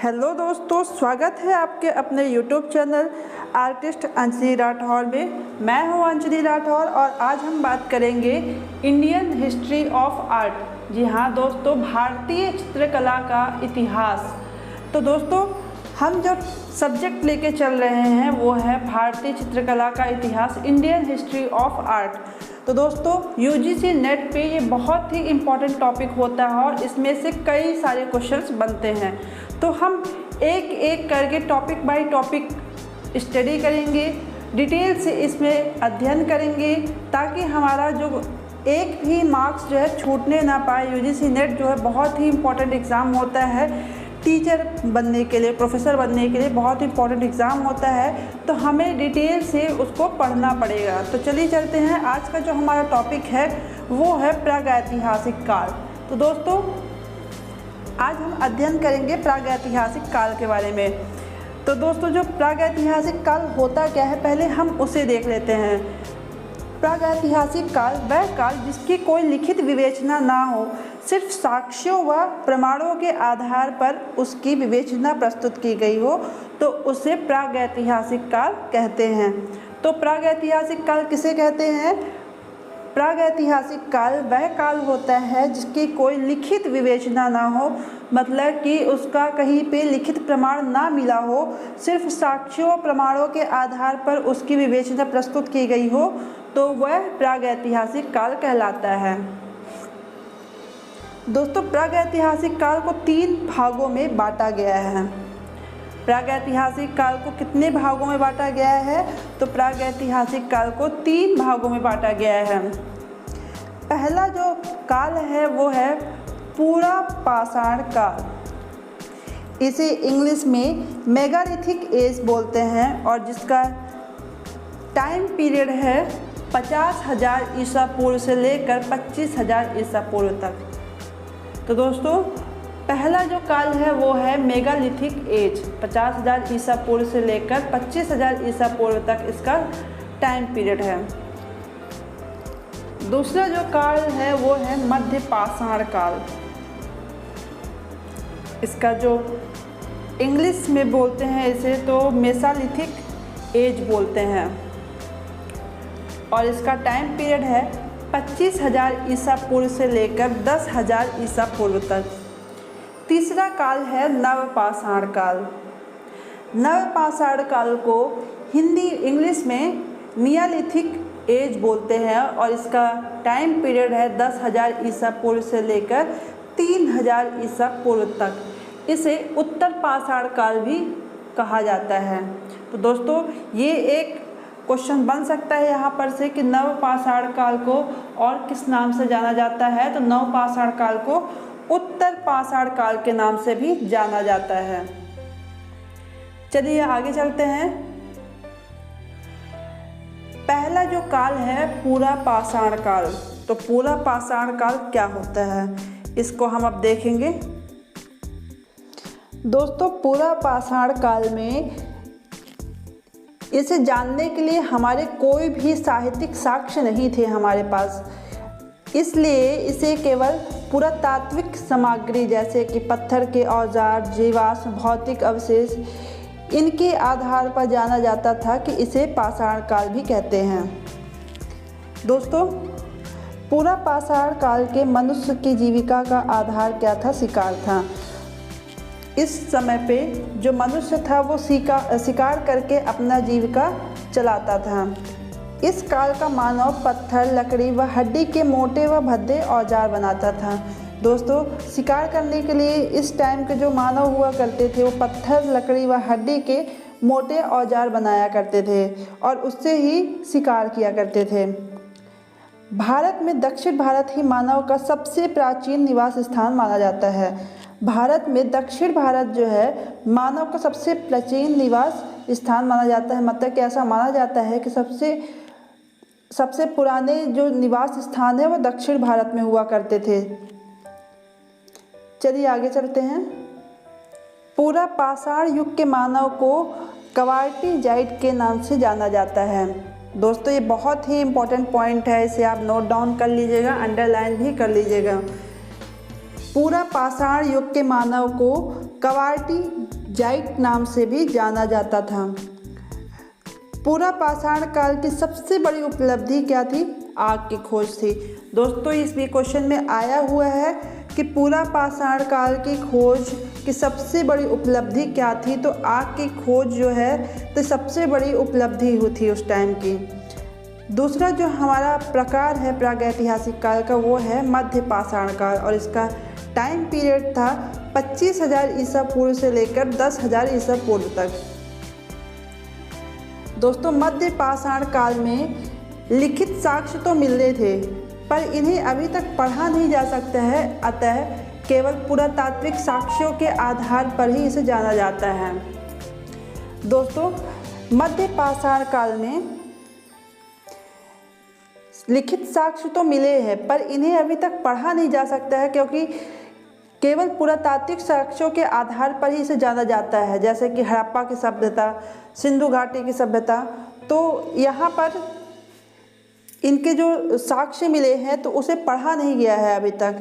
Hello दोस्तों, स्वागत है आपके अपने YouTube channel artist Anjali Rathore में। मैं हूं अंजलि राठौर और आज हम बात करेंगे इंडियन हिस्ट्री ऑफ आर्ट। जी हाँ दोस्तों, भारतीय चित्रकला का इतिहास। तो दोस्तों, हम जो सब्जेक्ट लेके चल रहे हैं वो है भारतीय चित्रकला का इतिहास, इंडियन हिस्ट्री ऑफ आर्ट। तो दोस्तों, यूजीसी नेट पे ये बहुत ही इम्पॉर्टेंट टॉपिक होता है और इसमें से कई सारे क्वेश्चंस बनते हैं। तो हम एक एक करके टॉपिक बाय टॉपिक स्टडी करेंगे, डिटेल से इसमें अध्ययन करेंगे ताकि हमारा जो एक भी मार्क्स जो है छूटने ना पाए। यूजीसी नेट जो है बहुत ही इम्पॉर्टेंट एग्ज़ाम होता है, टीचर बनने के लिए, प्रोफेसर बनने के लिए बहुत इंपॉर्टेंट एग्ज़ाम होता है। तो हमें डिटेल से उसको पढ़ना पड़ेगा। तो चलिए चलते हैं। आज का जो हमारा टॉपिक है वो है प्रागैतिहासिक काल। तो दोस्तों, आज हम अध्ययन करेंगे प्रागैतिहासिक काल के बारे में। तो दोस्तों, जो प्रागैतिहासिक काल होता क्या है, पहले हम उसे देख लेते हैं। प्रागैतिहासिक काल वह काल जिसकी कोई लिखित विवेचना ना हो, सिर्फ साक्ष्यों व प्रमाणों के आधार पर उसकी विवेचना प्रस्तुत की गई हो, तो उसे प्रागैतिहासिक काल कहते हैं। तो प्रागैतिहासिक काल किसे कहते हैं? प्रागैतिहासिक काल वह काल होता है जिसकी कोई लिखित विवेचना ना हो, मतलब कि उसका कहीं पे लिखित प्रमाण ना मिला हो, सिर्फ साक्ष्यों प्रमाणों के आधार पर उसकी विवेचना प्रस्तुत की गई हो, तो वह प्रागैतिहासिक काल कहलाता है। दोस्तों, प्रागैतिहासिक काल को 3 भागों में बांटा गया है। प्रागैतिहासिक काल को कितने भागों में बांटा गया है? तो प्रागैतिहासिक काल को 3 भागों में बांटा गया है। पहला जो काल है वो है पूरा पाषाण काल। इसे इंग्लिश में मेगालिथिक एज बोलते हैं और जिसका टाइम पीरियड है 50,000 ईसा पूर्व से लेकर 25,000 ईसा पूर्व तक। तो दोस्तों, पहला जो काल है वो है मेगालिथिक एज, 50,000 ईसा पूर्व से लेकर 25,000 ईसा पूर्व तक इसका टाइम पीरियड है। दूसरा जो काल है वो है मध्य पाषाण काल। इसका जो इंग्लिश में बोलते हैं इसे तो मेसालिथिक एज बोलते हैं और इसका टाइम पीरियड है 25,000 ईसा पूर्व से लेकर 10,000 ईसा पूर्व तक। तीसरा काल है नवपाषाण काल। नवपाषाण काल को इंग्लिश में नियोलिथिक एज बोलते हैं और इसका टाइम पीरियड है 10,000 ईसा पूर्व से लेकर 3,000 ईसा पूर्व तक। इसे उत्तर पाषाण काल भी कहा जाता है। तो दोस्तों, ये एक क्वेश्चन बन सकता है यहाँ पर से कि नवपाषाण काल को और किस नाम से जाना जाता है? तो नवपाषाण काल को उत्तर पाषाण काल के नाम से भी जाना जाता है। चलिए आगे चलते हैं। पहला जो काल है पूरा पाषाण काल। तो पूरा पाषाण काल क्या होता है, इसको हम अब देखेंगे। दोस्तों, पूरा पाषाण काल में इसे जानने के लिए हमारे कोई भी साहित्यिक साक्ष्य नहीं थे हमारे पास, इसलिए इसे केवल पुरातात्विक सामग्री जैसे कि पत्थर के औजार, जीवाश्म, भौतिक अवशेष, इनके आधार पर जाना जाता था कि इसे पाषाण काल भी कहते हैं। दोस्तों, पूरा पाषाण काल के मनुष्य की जीविका का आधार क्या था? शिकार था। इस समय पे जो मनुष्य था वो शिकार करके अपना जीविका चलाता था। इस काल का मानव पत्थर, लकड़ी व हड्डी के मोटे व भद्दे औजार बनाता था। दोस्तों, शिकार करने के लिए इस टाइम के जो मानव हुआ करते थे वो पत्थर, लकड़ी व हड्डी के मोटे औजार बनाया करते थे और उससे ही शिकार किया करते थे। भारत में दक्षिण भारत ही मानव का सबसे प्राचीन निवास स्थान माना जाता है। भारत में दक्षिण भारत जो है मानव का सबसे प्राचीन निवास स्थान माना जाता है। मतलब कि ऐसा माना जाता है कि सबसे पुराने जो निवास स्थान है वो दक्षिण भारत में हुआ करते थे। चलिए आगे चलते हैं। पूरा पाषाण युग के मानव को क्वार्टिजाइट के नाम से जाना जाता है। दोस्तों, ये बहुत ही इम्पोर्टेंट पॉइंट है, इसे आप नोट डाउन कर लीजिएगा, अंडरलाइन भी कर लीजिएगा। पूरा पाषाण युग के मानव को क्वार्टी जाइट नाम से भी जाना जाता था। पूरा पाषाण काल की सबसे बड़ी उपलब्धि क्या थी? आग की खोज थी। दोस्तों इस भी क्वेश्चन में आया हुआ है कि पूरा पाषाण काल की खोज की सबसे बड़ी उपलब्धि क्या थी? तो आग की खोज जो है तो सबसे बड़ी उपलब्धि हुई थी उस टाइम की। दूसरा जो हमारा प्रकार है प्रागैतिहासिक काल का वो है मध्य पाषाण काल, और इसका टाइम पीरियड था 25,000 ईसा पूर्व से लेकर 10,000 ईसा पूर्व तक। दोस्तों मध्य पाषाण काल में लिखित साक्ष्य तो मिल रहे थे पर इन्हें अभी तक पढ़ा नहीं जा सकता है, अतः केवल पुरातात्विक साक्ष्यों के आधार पर ही इसे जाना जाता है। दोस्तों मध्य पाषाण काल में लिखित साक्ष्य तो मिले हैं पर इन्हें अभी तक पढ़ा नहीं जा सकता है, क्योंकि केवल पुरातात्विक साक्ष्यों के आधार पर ही इसे जाना जाता है, जैसे कि हड़प्पा की सभ्यता, सिंधु घाटी की सभ्यता। तो यहाँ पर इनके जो साक्ष्य मिले हैं तो उसे पढ़ा नहीं गया है अभी तक।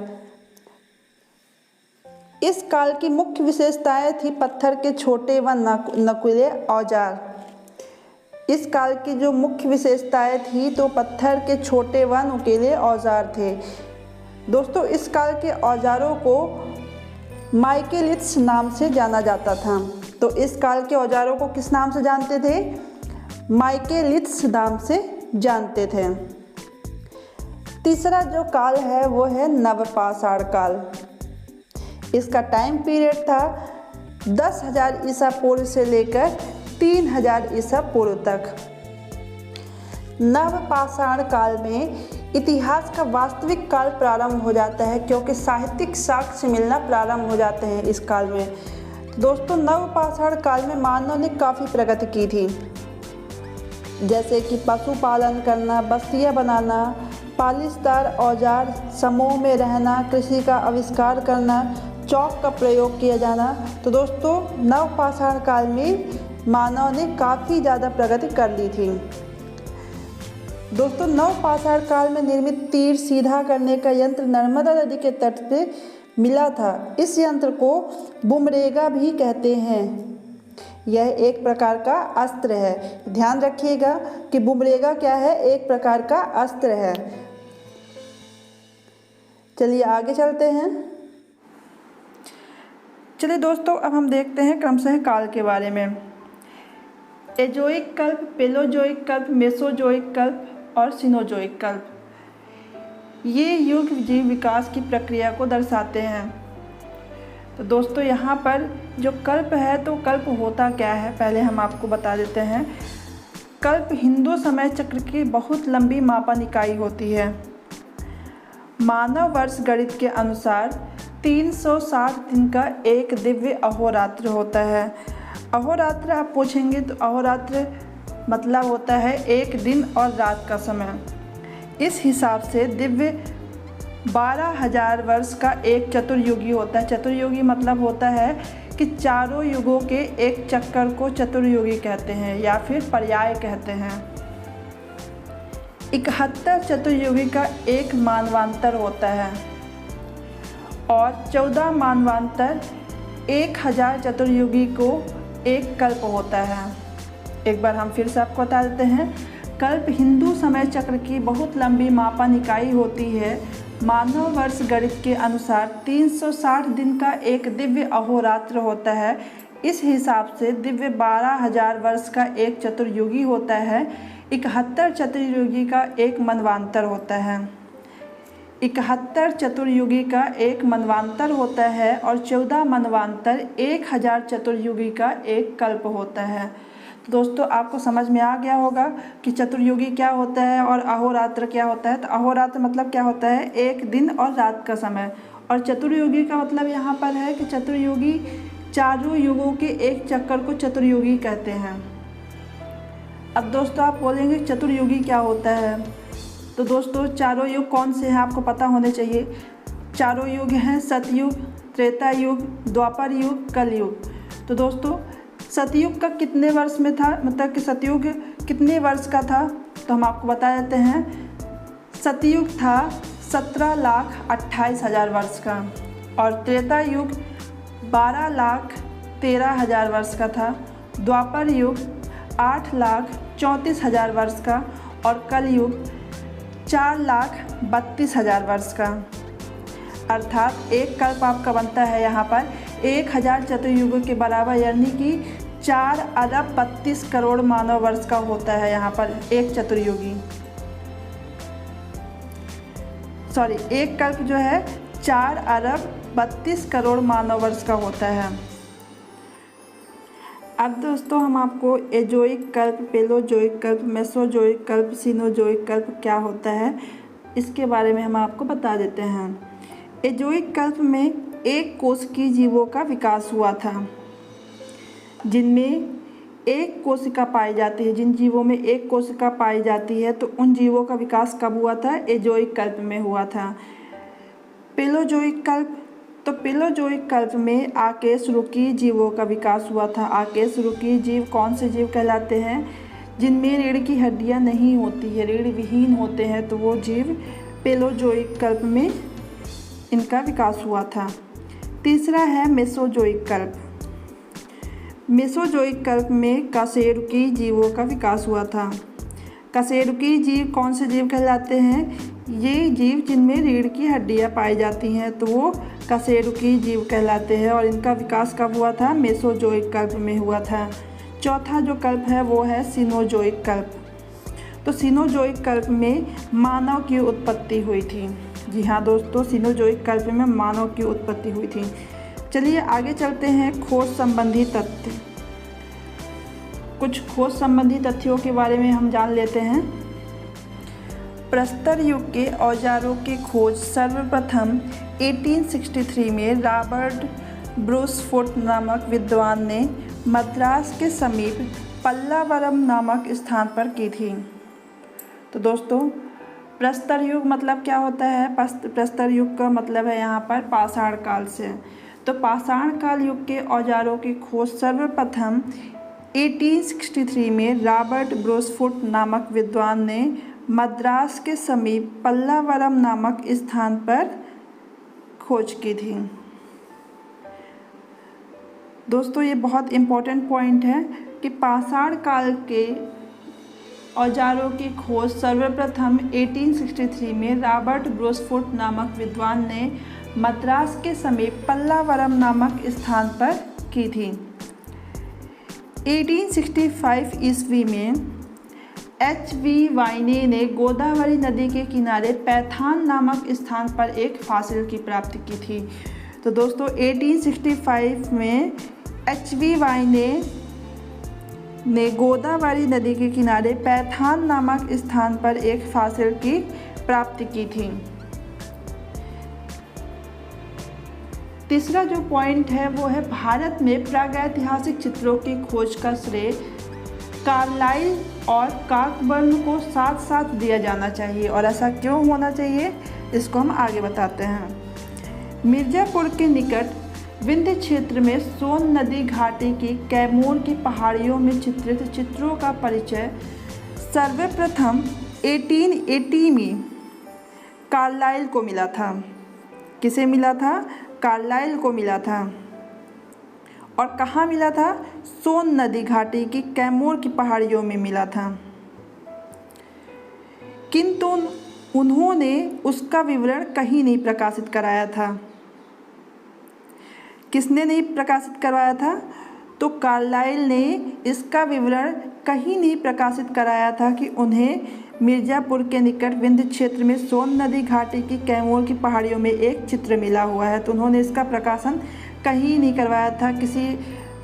इस काल की मुख्य विशेषताएं थी पत्थर के छोटे व नुकीले औजार। इस काल की जो मुख्य विशेषताएं थी तो पत्थर के छोटे व नुकीले औजार थे। दोस्तों इस काल के औजारों को माइकेलिथ्स नाम से जाना जाता था। तो इस काल के औजारों को किस नाम से जानते थे? माइकेलिथ्स नाम से जानते थे। तीसरा जो काल है वो है नवपाषाण काल। इसका टाइम पीरियड था 10,000 ईसा पूर्व से लेकर 3,000 ईसा पूर्व तक। नवपाषाण काल में इतिहास का वास्तविक काल प्रारंभ हो जाता है, क्योंकि साहित्यिक साक्ष्य मिलना प्रारंभ हो जाते हैं इस काल में। दोस्तों नवपाषाण काल में मानव ने काफ़ी प्रगति की थी, जैसे कि पशुपालन करना, बस्तियां बनाना, पालिशदार औजार, समूह में रहना, कृषि का आविष्कार करना, चौक का प्रयोग किया जाना। तो दोस्तों नवपाषाण काल में मानव ने काफ़ी ज़्यादा प्रगति कर ली थी। दोस्तों नवपाषाण काल में निर्मित तीर सीधा करने का यंत्र नर्मदा नदी के तट पे मिला था। इस यंत्र को बुमरेगा भी कहते हैं। यह एक प्रकार का अस्त्र है। ध्यान रखिएगा कि बुमरेगा क्या है? एक प्रकार का अस्त्र है। चलिए आगे चलते हैं। चलिए दोस्तों अब हम देखते हैं क्रमशः काल के बारे में। एजोइक कल्प, पेलोजोइक कल्प, मेसोजोइक कल्प और सिनोजोइक कल्प ये युग जीव विकास की प्रक्रिया को दर्शाते हैं। तो दोस्तों यहाँ पर जो कल्प है तो कल्प होता क्या है पहले हम आपको बता देते हैं। कल्प हिंदू समय चक्र की बहुत लंबी मापन इकाई होती है। मानव वर्ष गणित के अनुसार 360 दिन का एक दिव्य अहोरात्र होता है। अहोरात्र आप पूछेंगे तो अहोरात्र मतलब होता है एक दिन और रात का समय। इस हिसाब से दिव्य 12,000 वर्ष का एक चतुर्युगी होता है। चतुर्युगी मतलब होता है कि चारों युगों के एक चक्कर को चतुर्युगी कहते हैं या फिर पर्याय कहते हैं। 71 चतुर्युगी का एक मानवांतर होता है और 14 मानवांतर 1000 चतुर्युगी को एक कल्प होता है। एक बार हम फिर से आपको बता देते हैं। कल्प हिंदू समय चक्र की बहुत लंबी मापन इकाई होती है। मानव वर्ष गणित के अनुसार 360 दिन का एक दिव्य अहोरात्र होता है। इस हिसाब से दिव्य 12,000 वर्ष का एक चतुर्युगी होता है। 71 चतुर्युगी का एक मनवांतर होता है। 71 चतुर्युगी का एक मनवांतर होता है और 14 मनवांतर 1000 चतुर्युगी का एक कल्प होता है। तो दोस्तों आपको समझ में आ गया होगा कि चतुर्युगी क्या होता है और अहोरात्र क्या होता है। तो अहोरात्र मतलब क्या होता है? एक दिन और रात का समय। और चतुर्युगी का मतलब यहाँ पर है कि चतुर्युगी चारों युगों के एक चक्कर को चतुर्युगी कहते हैं। अब दोस्तों आप बोलेंगे चतुर्युगी क्या होता है? तो दोस्तों चारों युग कौन से हैं आपको पता होने चाहिए। चारों युग हैं सतयुग, त्रेता युग, द्वापर युग, कलयुग। तो दोस्तों सतयुग का कितने वर्ष में था, मतलब कि सतयुग कितने वर्ष का था? तो हम आपको बता देते हैं। सतयुग था 17,28,000 वर्ष का और त्रेता युग 12,00,000 13,000 वर्ष का था, द्वापर युग 8,34,000 वर्ष का और कलयुग 4,32,000 वर्ष का। अर्थात एक कल्प आपका बनता है यहाँ पर 1,000 चतुर्युगों के बराबर, यानी कि 4 अरब 32 करोड़ मानव वर्ष का होता है यहाँ पर एक चतुर्युगी। एक कल्प जो है 4 अरब 32 करोड़ मानव वर्ष का होता है। अब दोस्तों हम आपको एजोइक कल्प, पेलोजोइक कल्प, मेसोजोइक कल्प, सीनोजोइक कल्प क्या होता है इसके बारे में हम आपको बता देते हैं। एजोइक कल्प में एक कोशिकीय जीवों का विकास हुआ था, जिनमें एक कोशिका पाई जाती है। जिन जीवों में एक कोशिका पाई जाती है तो उन जीवों का विकास कब हुआ था? एजोइक कल्प में हुआ था। पेलोजोइक कल्प, तो पेलोजोइक कल्प में आकेशरुकीय जीवों का विकास हुआ था। आकेशरुकीय जीव कौन से जीव कहलाते हैं? जिनमें रीढ़ की हड्डियां नहीं होती है, रीढ़ विहीन होते हैं, तो वो जीव पेलोजोइक कल्प में इनका विकास हुआ था। तीसरा है मेसोजोइक कल्प। मेसोजोइक कल्प में कशेरुकी जीवों का विकास हुआ था। कशेरुकी जीव कौन से जीव कहलाते हैं? ये जीव जिनमें रीढ़ की हड्डियां पाई जाती हैं तो वो कशेरुकी जीव कहलाते हैं और इनका विकास कब हुआ था? मेसोजोइक कल्प में हुआ था। चौथा जो कल्प है वो है सीनोजोइक कल्प। तो सीनोजोइक कल्प में मानव की उत्पत्ति हुई थी। जी हाँ दोस्तों, सीनोजोइक कल्प में मानव की उत्पत्ति हुई थी। चलिए आगे चलते हैं खोज संबंधी तथ्य। कुछ खोज संबंधी तथ्यों के बारे में हम जान लेते हैं। प्रस्तर युग के औजारों की खोज सर्वप्रथम 1863 में रॉबर्ट ब्रूसफुट नामक विद्वान ने मद्रास के समीप पल्लावरम नामक स्थान पर की थी। तो दोस्तों प्रस्तर युग मतलब क्या होता है? प्रस्तर युग का मतलब है यहाँ पर पाषाण काल से। तो पाषाण काल युग के औजारों की खोज सर्वप्रथम 1863 में रॉबर्ट ब्रूसफुट नामक विद्वान ने मद्रास के समीप पल्लावरम नामक स्थान पर खोज की थी। दोस्तों ये बहुत इम्पोर्टेंट पॉइंट है कि पाषाण काल के औजारों की खोज सर्वप्रथम 1863 में रॉबर्ट ब्रूसफुट नामक विद्वान ने मद्रास के समीप पल्लावरम नामक स्थान पर की थी। 1865 ईस्वी में एच.वी. वाइने ने गोदावरी नदी के किनारे पैथान नामक स्थान पर एक फासिल की प्राप्ति की थी। तो दोस्तों 1865 में एच.वी. वाइने ने गोदावरी नदी के किनारे पैथान नामक स्थान पर एक फासिल की प्राप्ति की थी। तीसरा जो पॉइंट है वो है भारत में प्रागैतिहासिक चित्रों की खोज का श्रेय कार्लाइल और कॉकबर्न को साथ साथ दिया जाना चाहिए। और ऐसा क्यों होना चाहिए इसको हम आगे बताते हैं। मिर्ज़ापुर के निकट विंध्य क्षेत्र में सोन नदी घाटी की कैमूर की पहाड़ियों में चित्रित चित्रों का परिचय सर्वप्रथम 1880 में कार्लाइल को मिला था। किसे मिला था? कार्लाइल को मिला था। और कहाँ मिला था? सोन नदी घाटी की कैमूर की पहाड़ियों में मिला था। किंतु उन्होंने उसका विवरण कहीं नहीं प्रकाशित कराया था। किसने नहीं प्रकाशित करवाया था? तो कार्लाइल ने इसका विवरण कहीं नहीं प्रकाशित कराया था कि उन्हें मिर्ज़ापुर के निकट विंध्य क्षेत्र में सोन नदी घाटी की कैमूर की पहाड़ियों में एक चित्र मिला हुआ है। तो उन्होंने इसका प्रकाशन कहीं नहीं करवाया था, किसी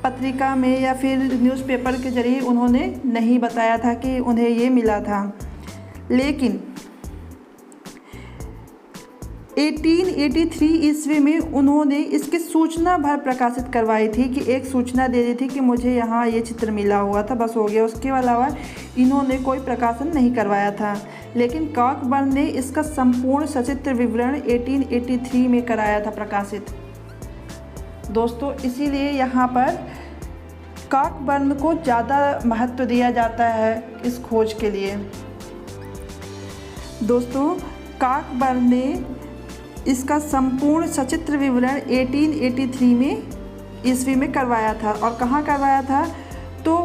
पत्रिका में या फिर न्यूज़पेपर के जरिए उन्होंने नहीं बताया था कि उन्हें ये मिला था। लेकिन 1883 ईस्वी में उन्होंने इसकी सूचना भर प्रकाशित करवाई थी कि एक सूचना दे दी थी कि मुझे यहाँ ये चित्र मिला हुआ था, बस हो गया। उसके अलावा इन्होंने कोई प्रकाशन नहीं करवाया था। लेकिन कॉकबर्न ने इसका संपूर्ण सचित्र विवरण 1883 में कराया था प्रकाशित। दोस्तों इसीलिए यहाँ पर कॉकबर्न को ज़्यादा महत्व दिया जाता है इस खोज के लिए। दोस्तों कॉकबर्न ने इसका संपूर्ण सचित्र विवरण 1883 में ईस्वी में करवाया था। और कहाँ करवाया था? तो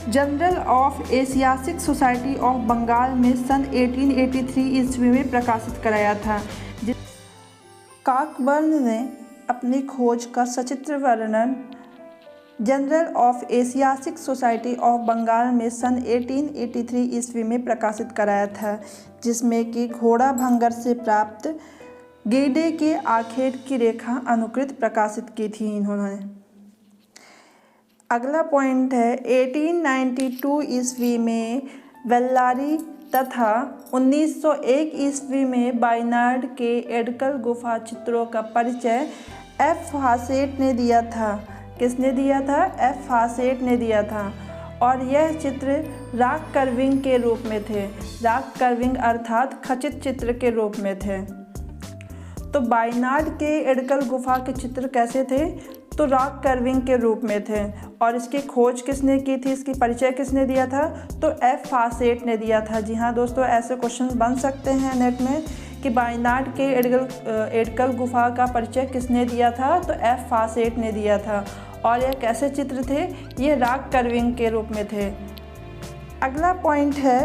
journal of Asiatic society of Bengal में सन 1883 ईस्वी में प्रकाशित कराया था। कॉकबर्न ने अपनी खोज का सचित्र वर्णन journal of Asiatic society of Bengal में सन 1883 ईस्वी में प्रकाशित कराया था, जिसमें कि घोड़ा भंगर से प्राप्त गेंडे के आखेट की रेखा अनुकृत प्रकाशित की थी इन्होंने। अगला पॉइंट है 1892 ईस्वी में वेल्लारी तथा 1901 ईस्वी में बायनार्ड के एडकल गुफा चित्रों का परिचय एफ हासेट ने दिया था। किसने दिया था? एफ हासेट ने दिया था। और यह चित्र रॉक कर्विंग के रूप में थे। रॉक कर्विंग अर्थात खचित चित्र के रूप में थे। तो बायनार्ड के एडकल गुफा के चित्र कैसे थे? तो रॉक कर्विंग के रूप में थे। और इसकी खोज किसने की थी? इसकी परिचय किसने दिया था? तो एफ हासेट ने दिया था। जी हाँ दोस्तों, ऐसे क्वेश्चन बन सकते हैं नेट में कि बायनार्ड के एडकल गुफा का परिचय किसने दिया था? तो एफ हासेट ने दिया था। और यह कैसे चित्र थे? ये रॉक कर्विंग के रूप में थे। अगला पॉइंट है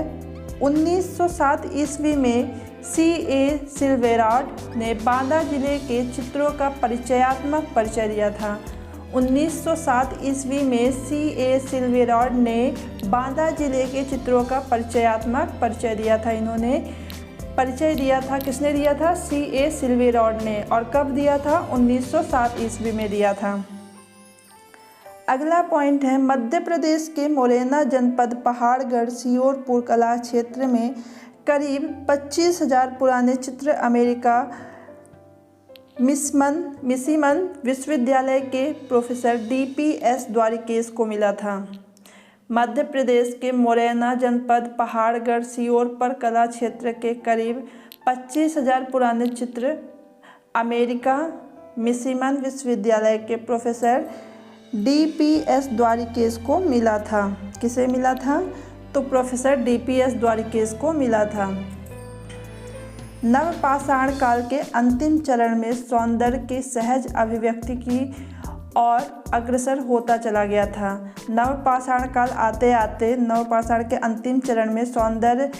1907 ईस्वी में C.A. सिल्वेराड ने बांदा जिले के चित्रों का परिचयात्मक परिचय दिया था। 1907 ईस्वी में C.A. सिल्वेराड ने बांदा जिले के चित्रों का परिचयात्मक परिचय दिया था। इन्होंने परिचय दिया था, किसने दिया था? C.A. सिल्वेराड ने। और कब दिया था? 1907 ईस्वी में दिया था। अगला पॉइंट है मध्य प्रदेश के मुरैना जनपद पहाड़गढ़ सियोरपुर कला क्षेत्र में करीब 25,000 पुराने चित्र अमेरिका मिशिगन विश्वविद्यालय के प्रोफेसर D.P.S. द्वारिकेश को मिला था। मध्य प्रदेश के मुरैना जनपद पहाड़गढ़ सियोरपुर कला क्षेत्र के करीब 25,000 पुराने चित्र अमेरिका मिशिगन विश्वविद्यालय के प्रोफेसर D.P.S. द्वारिकेश को मिला था। किसे मिला था? तो प्रोफेसर D.P.S. द्वारिकेश को मिला था। नवपाषाण काल के अंतिम चरण में सौंदर्य की सहज अभिव्यक्ति की ओर अग्रसर होता चला गया था। नवपाषाण काल आते आते नवपाषाण के अंतिम चरण में सौंदर्य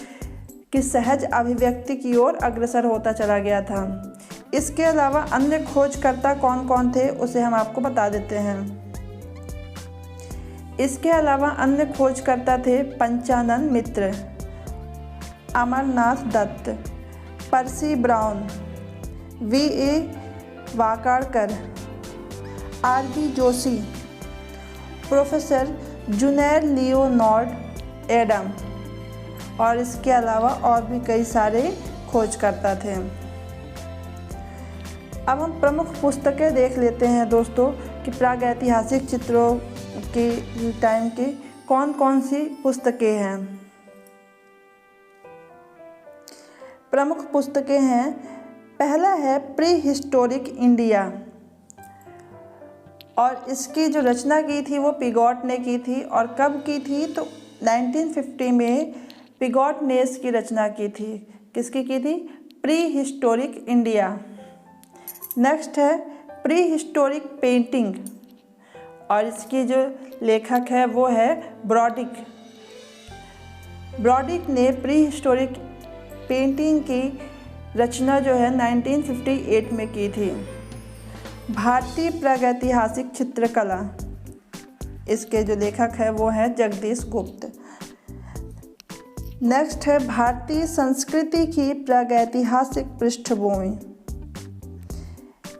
की सहज अभिव्यक्ति की ओर अग्रसर होता चला गया था। इसके अलावा अन्य खोजकर्ता कौन कौन थे उसे हम आपको बता देते हैं। इसके अलावा अन्य खोजकर्ता थे Panchanan Mitra, Amarnath Dutt, Percy Brown, V.A. Wakankar, R.B. Joshi, professor junior Leonard Adam और इसके अलावा और भी कई सारे खोजकर्ता थे। अब हम प्रमुख पुस्तकें देख लेते हैं दोस्तों कि प्रागैतिहासिक चित्रों के टाइम की कौन कौन सी पुस्तकें हैं। प्रमुख पुस्तकें हैं, पहला है प्री हिस्टोरिक इंडिया और इसकी जो रचना की थी वो पिगॉट ने की थी। और कब की थी? तो 1950 में पिगॉट ने इसकी रचना की थी। किसकी की थी? Pre historic India. नेक्स्ट है प्री हिस्टोरिक पेंटिंग और इसकी जो लेखक है वो है ब्रॉडिक। ब्रॉडिक ने प्री हिस्टोरिक पेंटिंग की रचना जो है 1958 में की थी। भारतीय प्रागैतिहासिक चित्रकला, इसके जो लेखक है वो है जगदीश गुप्त। नेक्स्ट है भारतीय संस्कृति की प्रागैतिहासिक पृष्ठभूमि,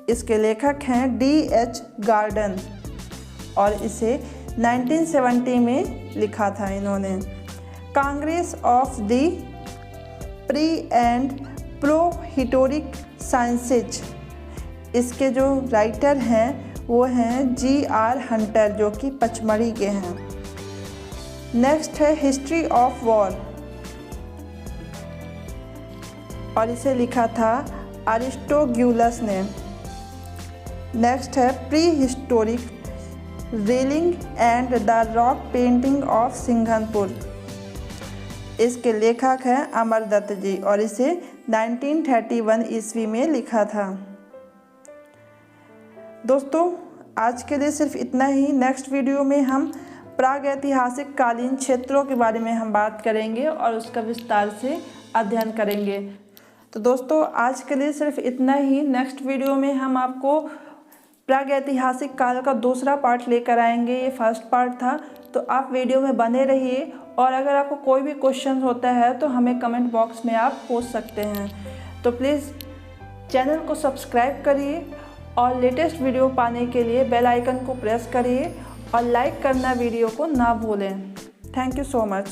इसके लेखक हैं D.H. गार्डन और इसे 1970 में लिखा था इन्होंने। Congress of the pre and pro historic sciences, इसके जो राइटर हैं वो हैं G.R. हंटर जो कि पचमढ़ी के हैं। नेक्स्ट है हिस्ट्री ऑफ वॉर और इसे लिखा था अरिस्टोग्यूलस ने। नेक्स्ट है pre historic railing and the rock painting of Singhanpur, इसके लेखक हैं अमरदत्त जी और इसे 1931 ईस्वी में लिखा था। दोस्तों आज के लिए सिर्फ इतना ही। नेक्स्ट वीडियो में हम प्रागैतिहासिक कालीन क्षेत्रों के बारे में हम बात करेंगे और उसका विस्तार से अध्ययन करेंगे। तो दोस्तों आज के लिए सिर्फ इतना ही। नेक्स्ट वीडियो में हम आपको प्रागैतिहासिक काल का दूसरा पार्ट लेकर आएंगे। ये फर्स्ट पार्ट था, तो आप वीडियो में बने रहिए। और अगर आपको कोई भी क्वेश्चन होता है तो हमें कमेंट बॉक्स में आप पूछ सकते हैं। तो प्लीज़ चैनल को सब्सक्राइब करिए और लेटेस्ट वीडियो पाने के लिए बेल आइकन को प्रेस करिए और लाइक करना वीडियो को ना भूलें। Thank you so much.